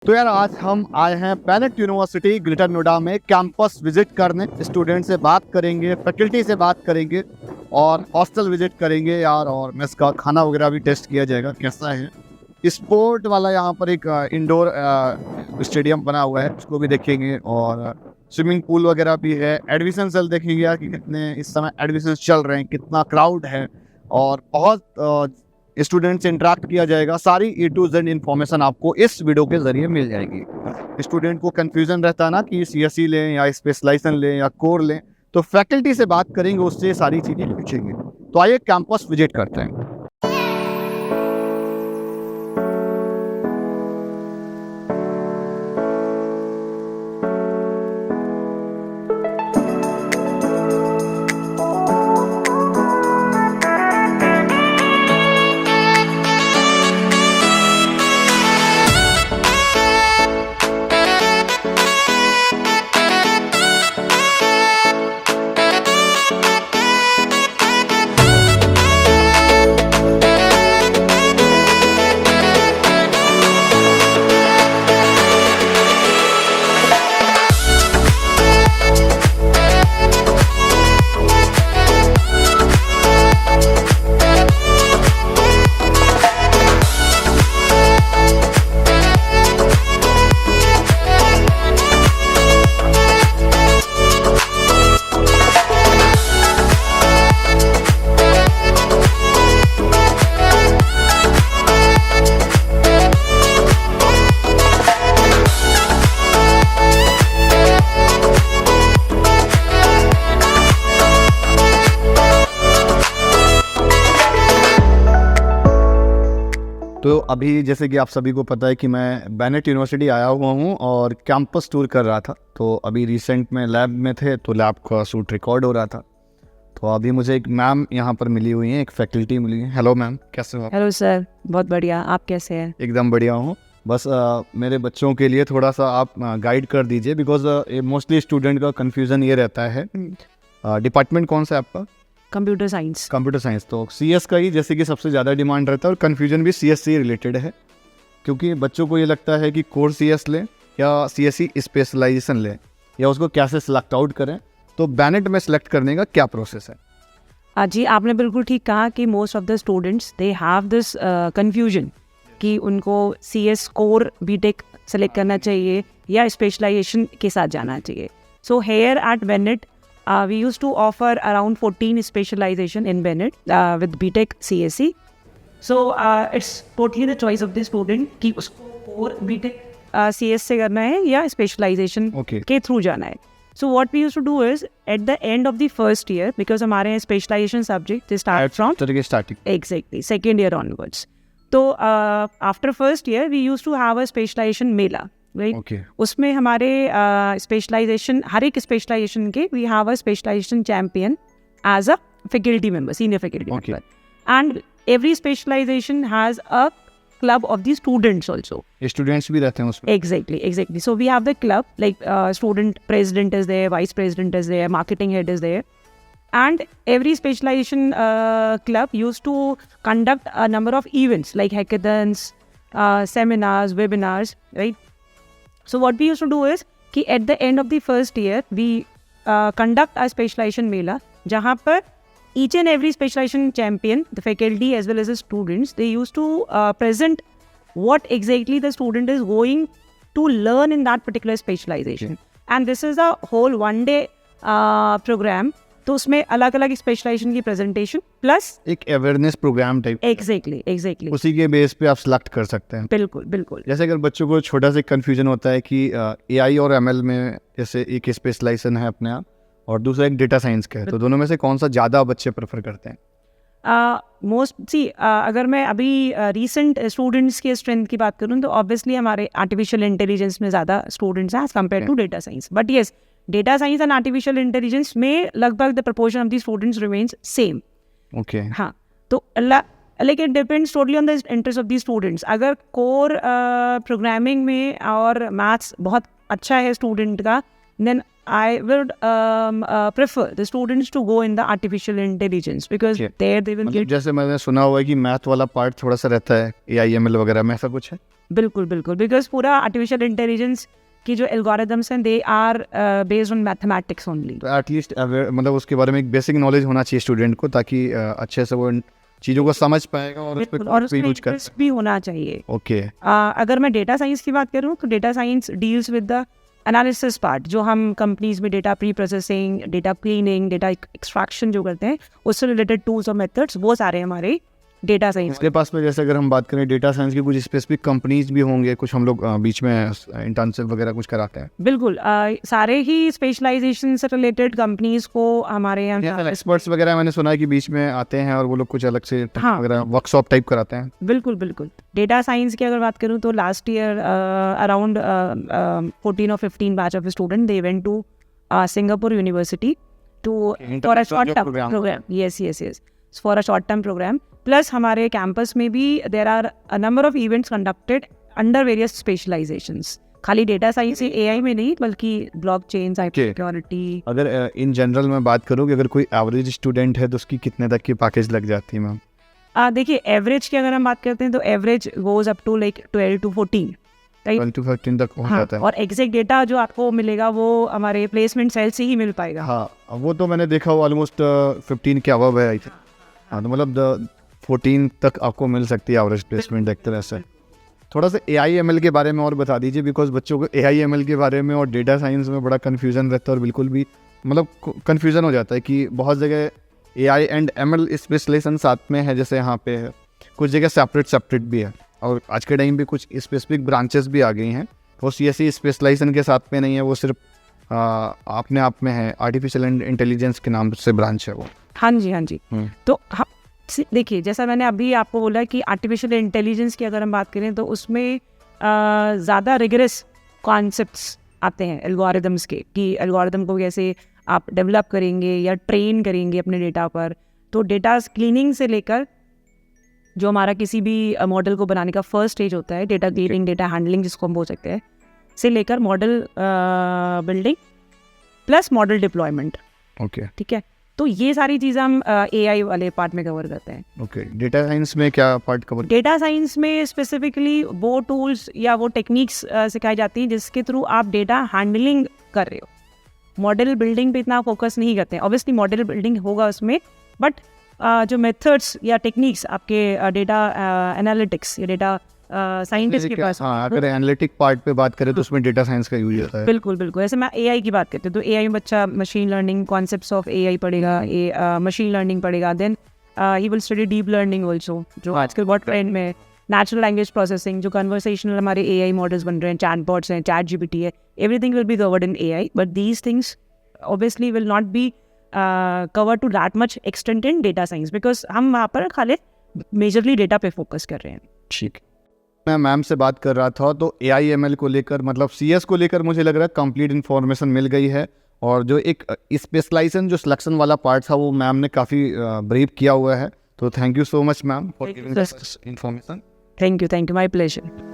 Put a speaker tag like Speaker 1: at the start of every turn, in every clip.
Speaker 1: तो यार आज हम आए हैं बेनेट यूनिवर्सिटी ग्रेटर नोएडा में कैंपस विजिट करने। स्टूडेंट से बात करेंगे, फैकल्टी से बात करेंगे और हॉस्टल विजिट करेंगे यार, और मेस का खाना वगैरह भी टेस्ट किया जाएगा कैसा है। स्पोर्ट वाला यहाँ पर एक इंडोर स्टेडियम बना हुआ है, उसको भी देखेंगे और स्विमिंग पूल वगैरह भी है। एडमिशन सेल देखेंगे यार कि कितने इस समय एडमिशन चल रहे हैं, कितना क्राउड है और बहुत स्टूडेंट से इंटरेक्ट किया जाएगा। सारी ए टू जेड इन्फॉर्मेशन आपको इस वीडियो के जरिए मिल जाएगी। स्टूडेंट को कंफ्यूजन रहता है ना कि सीएसई लें या स्पेशलाइजेशन लें या कोर लें, तो फैकल्टी से बात करेंगे, उससे सारी चीज़ें पूछेंगे। तो आइए कैंपस विजिट करते हैं। तो अभी जैसे कि आप सभी को पता है कि मैं बेनेट यूनिवर्सिटी आया हुआ हूँ और कैंपस टूर कर रहा था। तो अभी रिसेंट में लैब में थे, तो लैब का शूट रिकॉर्ड हो रहा था। तो अभी मुझे एक मैम यहाँ पर मिली हुई हैं, एक फैकल्टी मिली है। हेलो मैम, कैसे हो आप?
Speaker 2: हेलो सर, बहुत बढ़िया। आप कैसे हैं?
Speaker 1: एकदम बढ़िया हूँ। बस मेरे बच्चों के लिए थोड़ा सा आप गाइड कर दीजिए, बिकॉज मोस्टली स्टूडेंट का कन्फ्यूज़न ये रहता है। डिपार्टमेंट कौन सा है आपका?
Speaker 2: Computer science.
Speaker 1: Computer science. तो सीएस का ही जैसे कि सबसे ज़्यादा डिमांड रहता है और कन्फ्यूजन भी सीएस से रिलेटेड है, क्योंकि बच्चों को ये लगता है कि कोर सीएस लें या सीएसई स्पेशलाइजेशन लें या उसको कैसे सिलेक्ट आउट करें। तो बेनेट में सिलेक्ट करने का क्या प्रोसेस है?
Speaker 2: जी, आपने बिल्कुल ठीक कहा कि most of the students they have this confusion कि उनको सीएस कोर बीटेक सेलेक्ट करना चाहिए या स्पेशलाइजेशन के साथ जाना चाहिए। So here at Bennett we used to offer around 14 specialization in Bennett with BTech CSE. So it's totally the choice of the student कि उसको core BTech CS से करना है या specialization के through जाना है. So what we used to do is at the end of the first year, because हमारे specialization subject they start from
Speaker 1: starting
Speaker 2: exactly second year onwards. तो after first year we used to have a specialization मेला. Right उसमें हमारे specialisation, हर एक specialisation के we have a specialisation champion as a faculty member, senior faculty member, and every specialisation has a club of the students also.
Speaker 1: Students भी रहते हैं उसमें।
Speaker 2: Exactly so we have the club like student president is there, vice president is there, marketing head is there, and every specialization club used to conduct a number of events like hackathons, seminars, webinars, right? So what we used to do is कि at the end of the first year we conduct a specialization mela जहाँ पर each and every specialization champion, the faculty as well as the students, they used to present what exactly the student is going to learn in that particular specialization. And this is a whole one day program. तो उसमें अलग अलग specialisation की presentation plus
Speaker 1: एक awareness program type.
Speaker 2: Exactly
Speaker 1: उसी के base पे आप सिलेक्ट कर सकते हैं।
Speaker 2: बिल्कुल।
Speaker 1: जैसे अगर बच्चों को छोटा सा कंफ्यूजन होता है कि एआई और एमएल में जैसे एक स्पेशलाइजेशन है अपने आप और दूसरा एक डेटा साइंस का है, तो दोनों में से कौन सा ज़्यादा बच्चे प्रेफर करते हैं?
Speaker 2: अगर मैं अभी रिसेंट स्टूडेंट्स के स्ट्रेंथ की बात करूँ तो ऑब्वियसली हमारे आर्टिफिशियल इंटेलिजेंस में ज़्यादा स्टूडेंट्स हैं as compare to data science. But yes, data science and artificial intelligence में लगभग the proportion of the students remains same. हाँ, तो like it depends totally on the interest of the students. अगर core programming में और maths बहुत अच्छा है स्टूडेंट का, then I would prefer the students to go in the artificial intelligence because there they will get।
Speaker 1: जैसे मैंने सुना हुआ है कि मैथ वाला पार्ट थोड़ा सा रहता है AIML वगैरह में, ऐसा कुछ है?
Speaker 2: बिल्कुल बिल्कुल, बिकॉज पूरा आर्टिफिशियल इंटेलिजेंस की जो एल्गोरिदम्स हैं they are based on mathematics only.
Speaker 1: तो एटलीस्ट मतलब उसके बारे में एक बेसिक नॉलेज होना चाहिए स्टूडेंट को, ताकि अच्छे से वो इन चीज़ों को समझ पाएगा और उस
Speaker 2: बिल्कुल,
Speaker 1: पर
Speaker 2: और उसमें
Speaker 1: यूज कर
Speaker 2: इंटरेस्ट भी होना चाहिए.
Speaker 1: ओके.
Speaker 2: अगर मैं डेटा साइंस की बात करूँ तो data science deals with the analysis part, जो हम कंपनीज में data pre processing, data cleaning, data extraction जो करते हैं उससे रिलेटेड टूल्स और मेथड्स, वो सारे हमारे डेटा साइंस.
Speaker 1: इसके पास में जैसे अगर हम बात करें डेटा साइंस की कुछ स्पेसिफिक कंपनीज भी होंगे, कुछ हम लोग बीच में इंटर्नशिप वगैरह कुछ कराते हैं.
Speaker 2: बिल्कुल, सारे ही स्पेशलाइजेशन से रिलेटेड कंपनीज को हमारे यहाँ
Speaker 1: एक्सपर्ट्स वगैरह मैंने सुना है कि बीच में आते हैं और वो लोग कुछ अलग से
Speaker 2: हाँ.
Speaker 1: वगैरह वर्कशॉप टाइप कराते हैं.
Speaker 2: बिल्कुल बिल्कुल. डेटा साइंस की अगर बात करूँ तो last year around 14 or 15 batch of student they went to Singapore university to for a short term programme. Yes yes yes, for a short term programme. Plus हमारे कैंपस में भी there are a number of events conducted under various specialisations. खाली data science AI में नहीं, बल्कि blockchain, cyber security.
Speaker 1: अगर in general मैं बात करूँ कि अगर कोई एवरेज स्टूडेंट है तो उसकी कितने तक की पैकेज लग जाती है मैम?
Speaker 2: देखिए, एवरेज की अगर हम बात करते हैं तो average goes up to like 12 to 14.
Speaker 1: 12 to 15 तक हो जाता है.
Speaker 2: और एग्जैक्ट डेटा जो आपको मिलेगा वो हमारे प्लेसमेंट सेल से ही मिल पाएगा.
Speaker 1: हाँ, वो तो मैंने देखा वो ऑलमोस्ट 15 के अबव है आई थिंक. हाँ, तो मतलब 14 तक आपको मिल सकती है एवरेज प्लेसमेंट एक तरह से. थोड़ा सा AI/ML के बारे में और बता दीजिए, बिकॉज बच्चों को AI/ML के बारे में और डेटा साइंस में बड़ा कन्फ्यूजन रहता है और बिल्कुल भी मतलब कन्फ्यूजन हो जाता है कि बहुत जगह AI एंड ML स्पेशलाइजेशन साथ में है, जैसे यहाँ पे है, कुछ जगह सेपरेट भी है, और आज के टाइम पे कुछ स्पेसिफिक ब्रांचेस भी आ गई हैं. वो CSE स्पेशलाइजेशन के साथ में नहीं है, वो सिर्फ अपने आप में है, आर्टिफिशियल इंटेलिजेंस के नाम से ब्रांच है वो.
Speaker 2: हाँ जी हाँ जी. तो देखिए, जैसा मैंने अभी आपको बोला कि आर्टिफिशियल इंटेलिजेंस की अगर हम बात करें तो उसमें ज़्यादा रिगरस कॉन्सेप्ट्स आते हैं एल्गोरिदम्स के, कि एल्गोरिदम को कैसे आप डेवलप करेंगे या ट्रेन करेंगे अपने डेटा पर. तो डेटा क्लीनिंग से लेकर जो हमारा किसी भी मॉडल को बनाने का फर्स्ट स्टेज होता है, डेटा क्लीनिंग, डेटा हैंडलिंग जिसको हम बोल सकते हैं, से लेकर model building plus model deployment.
Speaker 1: Okay,
Speaker 2: ठीक है. तो ये सारी चीज़ें हम AI वाले पार्ट में कवर करते हैं.
Speaker 1: ओके. डेटा साइंस में क्या पार्ट कवर?
Speaker 2: डेटा साइंस में स्पेसिफिकली वो टूल्स या वो टेक्निक्स सिखाई जाती हैं जिसके थ्रू आप डेटा हैंडलिंग कर रहे हो. मॉडल बिल्डिंग पे इतना फोकस नहीं करते हैं. ऑब्वियसली मॉडल बिल्डिंग होगा उसमें, बट जो मेथड्स या टेक्निक्स आपके डेटा एनालिटिक्स या डेटा साइंटिस्ट के पास.
Speaker 1: हाँ, अगर एनालिटिक पार्ट पे बात करें तो उसमें डेटा साइंस का यूज होता है.
Speaker 2: बिल्कुल बिल्कुल. जैसे मैं AI की बात करती हूँ तो AI में बच्चा machine learning, concepts of AI पढ़ेगा, मशीन लर्निंग पढ़ेगा, then he will study deep learning also, जो आजकल बहुत ट्रेंड में है. नेचुरल लैंग्वेज प्रोसेसिंग, जो कन्वर्सेशनल हमारे AI मॉडल्स बन रहे हैं, चैटबॉट्स हैं, ChatGPT है, everything will be covered in AI, but these things obviously will not be cover to that much extent in data science, because हम वहाँ पर खाली मेजरली डेटा पे फोकस कर रहे हैं.
Speaker 1: ठीक. मैं मैम से बात कर रहा था तो AI/ML को लेकर, मतलब CS को लेकर मुझे लग रहा है कंप्लीट इन्फॉर्मेशन मिल गई है, और जो एक स्पेशलाइजेशन जो सिलेक्शन वाला पार्ट था वो मैम ने काफ़ी ब्रीफ किया हुआ है. तो thank you so much ma'am for giving this information.
Speaker 2: Thank you, my pleasure.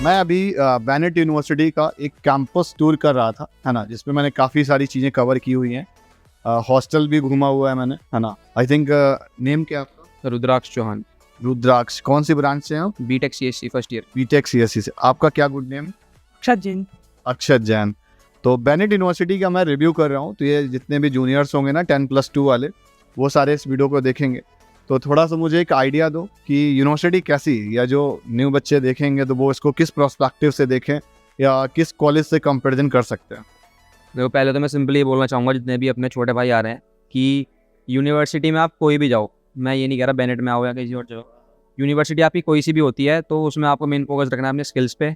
Speaker 1: मैं अभी बेनेट यूनिवर्सिटी का एक कैंपस टूर कर रहा था, है ना, जिसमें मैंने काफ़ी सारी चीज़ें कवर की हुई हैं। हॉस्टल भी घूमा हुआ है मैंने, है ना। आई थिंक नेम क्या है आपका?
Speaker 3: रुद्राक्ष चौहान,
Speaker 1: रुद्राक्ष। कौन सी ब्रांच से हैं आप?
Speaker 3: BTech CSC first year.
Speaker 1: BTech CSC से। आपका क्या गुड नेम?
Speaker 2: अक्षत जैन।
Speaker 1: अक्षत जैन। तो बेनेट यूनिवर्सिटी का मैं रिव्यू कर रहा हूँ, तो ये जितने भी जूनियर्स होंगे ना 10+2 वाले, वो सारे इस वीडियो को देखेंगे। तो थोड़ा सा मुझे एक आइडिया दो कि यूनिवर्सिटी कैसी, या जो न्यू बच्चे देखेंगे तो वो इसको किस प्रोस्पेक्टिव से देखें या किस कॉलेज से कंपैरिजन कर सकते हैं।
Speaker 3: देखो, पहले तो मैं सिंपली ये बोलना चाहूँगा जितने भी अपने छोटे भाई आ रहे हैं कि यूनिवर्सिटी में आप कोई भी जाओ, मैं ये नहीं कह रहा बेनेट में आओ या किसी और जाओ, यूनिवर्सिटी आपकी कोई सी भी होती है तो उसमें आपको मेन फोकस रखना है अपने स्किल्स पे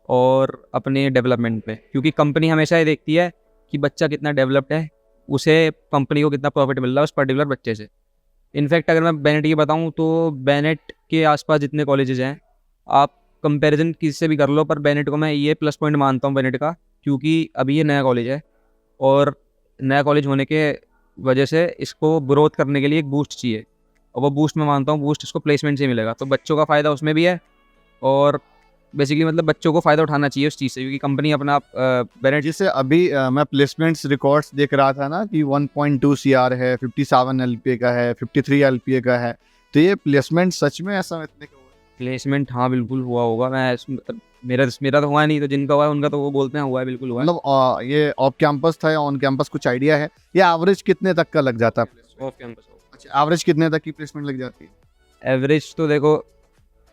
Speaker 3: और अपने डेवलपमेंट पे, क्योंकि कंपनी हमेशा ये देखती है कि बच्चा कितना डेवलप्ड है, उसे कंपनी को कितना प्रॉफिट मिल रहा है उस पर्टिकुलर बच्चे से। इनफैक्ट अगर मैं बेनेट की बताऊँ तो बेनेट के आसपास जितने कॉलेजेस हैं आप कंपैरिजन किसी से भी कर लो, पर बेनेट को मैं ये प्लस पॉइंट मानता हूँ बेनेट का, क्योंकि अभी ये नया कॉलेज है और नया कॉलेज होने के वजह से इसको ग्रोथ करने के लिए एक बूस्ट चाहिए, और वो बूस्ट मैं मानता हूँ बूस्ट इसको प्लेसमेंट से मिलेगा। तो बच्चों का फ़ायदा उसमें भी है और बेसिकली मतलब बच्चों को फ़ायदा उठाना चाहिए उस चीज़ से, क्योंकि कंपनी अपना बेनेट।
Speaker 1: जैसे अभी मैं प्लेसमेंट्स रिकॉर्ड्स देख रहा था ना कि 1.2 CR है, 57 LPA का है, 53 LPA का है। तो ये प्लेसमेंट सच में ऐसा इतने का हुआ है?
Speaker 3: प्लेसमेंट हाँ बिल्कुल हुआ होगा, मैं मतलब मेरा तो हुआ नहीं, तो जिनका हुआ है उनका तो वो बोलते हैं हुआ है, बिल्कुल हुआ है।
Speaker 1: मतलब ये ऑफ कैंपस था या ऑन कैंपस, कुछ आइडिया है? या एवरेज कितने तक का लग जाता है?
Speaker 3: Off campus.
Speaker 1: अच्छा, एवरेज कितने तक की प्लेसमेंट लग जाती है?
Speaker 3: एवरेज तो देखो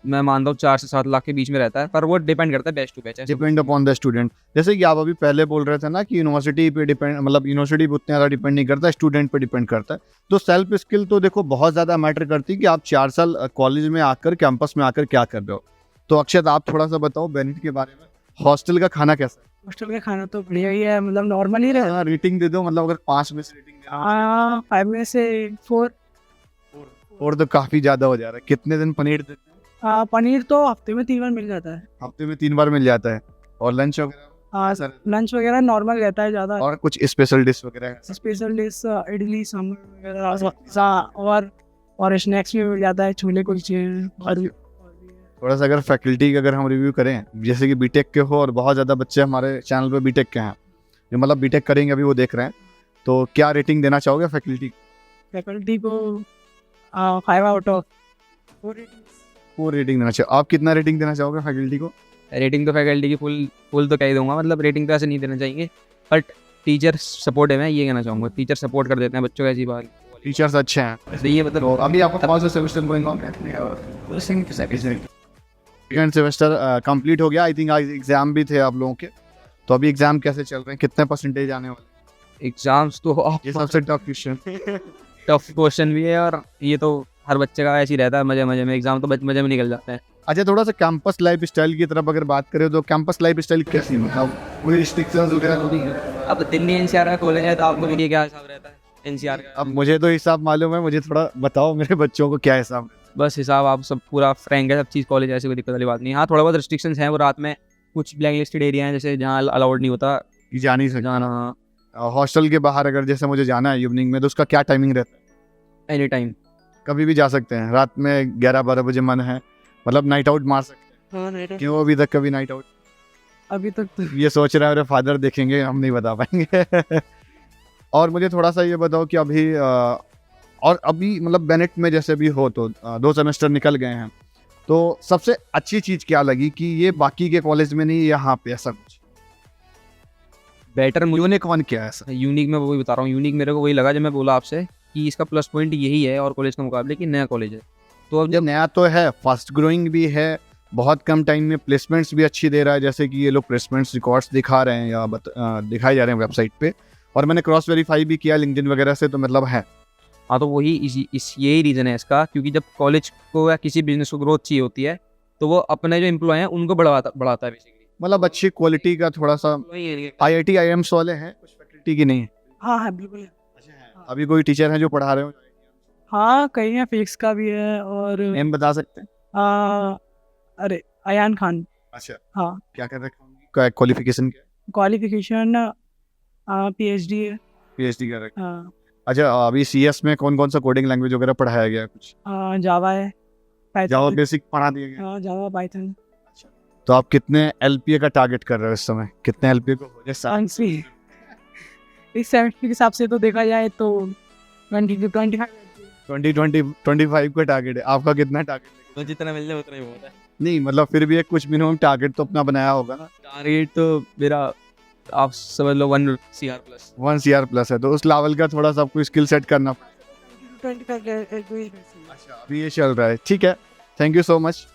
Speaker 3: मैं मानता हूँ 4 से 7 लाख के बीच में रहता है, पर वो डिपेंड करता है batch to batch.
Speaker 1: Depend upon the student. जैसे कि आप अभी पहले बोल रहे थे ना कि यूनिवर्सिटी पे डिपेंड, मतलब यूनिवर्सिटी पे उतना ज़्यादा डिपेंड नहीं करता, स्टूडेंट पे डिपेंड करता है। तो सेल्फ स्किल तो देखो बहुत ज़्यादा मैटर करती है कि आप 4 साल कॉलेज में आकर, कैंपस में आकर क्या कर रहे हो। तो अक्षत, आप थोड़ा सा बताओ बेनेट के बारे में। हॉस्टल का खाना कैसा है?
Speaker 2: हॉस्टल का खाना तो बढ़िया ही है, मतलब नॉर्मल ही रहता है।
Speaker 1: रेटिंग दे दो, मतलब अगर 5 में से रेटिंग दे।
Speaker 2: 5 में से 4।
Speaker 1: और तो काफ़ी ज़्यादा हो जा रहा है। कितने दिन पनीर देते हैं?
Speaker 2: पनीर तो हफ्ते में 3 बार मिल जाता है।
Speaker 1: हफ्ते में 3 बार मिल जाता है। और लंच वगैरह?
Speaker 2: हाँ सर, लंच वगैरह नॉर्मल रहता है ज़्यादा।
Speaker 1: और कुछ स्पेशल डिश वगैरह?
Speaker 2: स्पेशल डिश इडली सांभर वगैरह और स्नैक्स भी मिल जाता है, छोले कुलचे और
Speaker 1: थोड़ा सा अगर फैकल्टी का अगर हम रिव्यू करें, जैसे कि बीटेक के हो और बहुत ज़्यादा बच्चे हमारे चैनल पे बीटेक के हैं, जो मतलब बीटेक करेंगे अभी वो देख रहे हैं, तो क्या रेटिंग देना चाहोगे फैकल्टी?
Speaker 2: फैकल्टी को 5 आउट ऑफ
Speaker 1: 4 रेटिंग देना चाहिए। आप कितना रेटिंग देना चाहोगे फैकल्टी को?
Speaker 3: रेटिंग तो फैकल्टी की फुल तो क्या ही दूंगा, मतलब रेटिंग तो ऐसे नहीं देना चाहिए, बट टीचर सपोर्ट है, मैं ये कहना चाहूँगा टीचर सपोर्ट कर देते हैं बच्चों को, ऐसी बात।
Speaker 1: टीचर्स अच्छे हैं।
Speaker 3: सही है, मतलब
Speaker 1: तो अभी आपका कौन सा semester going on? Second semester complete हो गया। आई थिंक आज एग्जाम भी थे आप लोगों के, तो अभी एग्जाम कैसे चल रहे हैं? कितने परसेंटेज आने वाले?
Speaker 3: एग्जाम्स तो
Speaker 1: ये सबसे टफ क्वेश्चन।
Speaker 3: टफ क्वेश्चन भी है, और ये तो हर बच्चे का ऐसे ही रहता है, मजे मजे में एग्जाम तो मजे में निकल जाते हैं।
Speaker 1: अच्छा, थोड़ा सा कैंपस लाइफ स्टाइल की तरफ अगर बात करें तो कैंपस लाइफ स्टाइल कैसी है? मतलब कोई रिस्ट्रिक्शंस वगैरह तो नहीं है?
Speaker 3: अब दिल्ली NCR का कॉलेज है तो आपको ये क्या हिसाब रहता है NCR का?
Speaker 1: अब मुझे तो हिसाब मालूम है, मुझे थोड़ा बताओ मेरे बच्चों को क्या हिसाब है।
Speaker 3: बस हिसाब आप सब पूरा फ्रैंक है, सब चीज़ कॉलेज, ऐसी कोई दिक्कत वाली बात नहीं। हाँ, थोड़ा बहुत रिस्ट्रिक्शंस हैं, वो रात में कुछ ब्लैक लिस्टेड एरिया हैं जैसे जहाँ अलाउड नहीं होता
Speaker 1: कि जा नहीं सकते
Speaker 3: जाना।
Speaker 1: हॉस्टल के बाहर अगर जैसे मुझे जाना है इवनिंग में, तो उसका क्या टाइमिंग रहता है?
Speaker 3: एनी टाइम,
Speaker 1: कभी भी जा सकते हैं। रात में 11-12 बजे मन है, मतलब नाइट आउट मार सकते हैं। क्यों अभी तक कभी नाइट आउट?
Speaker 2: अभी तक तो
Speaker 1: ये सोच रहा है मेरे फादर देखेंगे, हम नहीं बता पाएंगे। और मुझे थोड़ा सा ये बताओ कि अभी और अभी मतलब बेनेट में जैसे भी हो तो 2 सेमेस्टर निकल गए हैं, तो सबसे अच्छी चीज़ क्या लगी कि ये बाकी के कॉलेज में नहीं, यहाँ पे ऐसा कुछ
Speaker 3: बेटर मुझे
Speaker 1: यूनिक वन क्या है ऐसा?
Speaker 3: यूनिक में वही बता रहा हूँ, यूनिक मेरे को वही लगा जब मैं बोला आपसे कि इसका प्लस पॉइंट यही है और कॉलेज के मुकाबले कि नया कॉलेज है। तो अब
Speaker 1: जब नया तो है, फास्ट ग्रोइंग भी है, बहुत कम टाइम में प्लेसमेंट्स भी अच्छी दे रहा है, जैसे कि ये लोग प्लेसमेंट्स रिकॉर्ड्स दिखा रहे हैं या दिखाए जा रहे हैं वेबसाइट पे, और मैंने क्रॉस वेरीफाई भी किया लिंक्डइन वगैरह से, तो मतलब है।
Speaker 3: हाँ, तो वही यही रीज़न है इसका, क्योंकि जब कॉलेज को या किसी बिजनेस को ग्रोथ चाहिए होती है तो वो अपने जो एम्प्लॉय हैं उनको बढ़ाता है बेसिकली।
Speaker 1: मतलब अच्छी क्वालिटी का थोड़ा सा IIT IIMs वाले हैं, कुछ फैकल्टी की नहीं है?
Speaker 2: हाँ बिल्कुल है।
Speaker 1: अभी कोई टीचर हैं जो पढ़ा रहे हो?
Speaker 2: हाँ, कहीं है, फिक्स का भी है और
Speaker 1: नेम बता सकते हैं?
Speaker 2: अरे अयान खान।
Speaker 1: अच्छा,
Speaker 2: हाँ,
Speaker 1: क्या कर रखे हैं? क्वालिफिकेशन क्या है?
Speaker 2: क्वालिफिकेशन PhD है।
Speaker 1: PhD कर रखे हैं।
Speaker 2: हाँ,
Speaker 1: अच्छा, अभी CS में कौन कौन सा कोडिंग लैंग्वेज वगैरह पढ़ाया गया है? कुछ
Speaker 2: जावा है,
Speaker 1: जावा बेसिक पढ़ा दिया गया?
Speaker 2: हाँ, जावा पाइथन।
Speaker 1: तो आप कितने LPA का टारगेट कर रहे हो इस समय? कितने LPA को हो जाए?
Speaker 2: आंसर इस सेमेस्टर के हिसाब से तो देखा जाए तो 20
Speaker 1: 25 का टारगेट है। आपका कितना टारगेट है?
Speaker 3: तो जितना मिल जाए उतना ही बहुत है।
Speaker 1: नहीं मतलब फिर भी एक कुछ मिनिमम टारगेट तो अपना बनाया होगा ना।
Speaker 3: टारगेट तो मेरा आप समझ लो 1 CR प्लस।
Speaker 1: 1 CR प्लस है, तो उस लेवल का थोड़ा सा आपको स्किल सेट करना पड़ेगा। अच्छा, अभी ये चल रहा है, ठीक है। Thank you so much.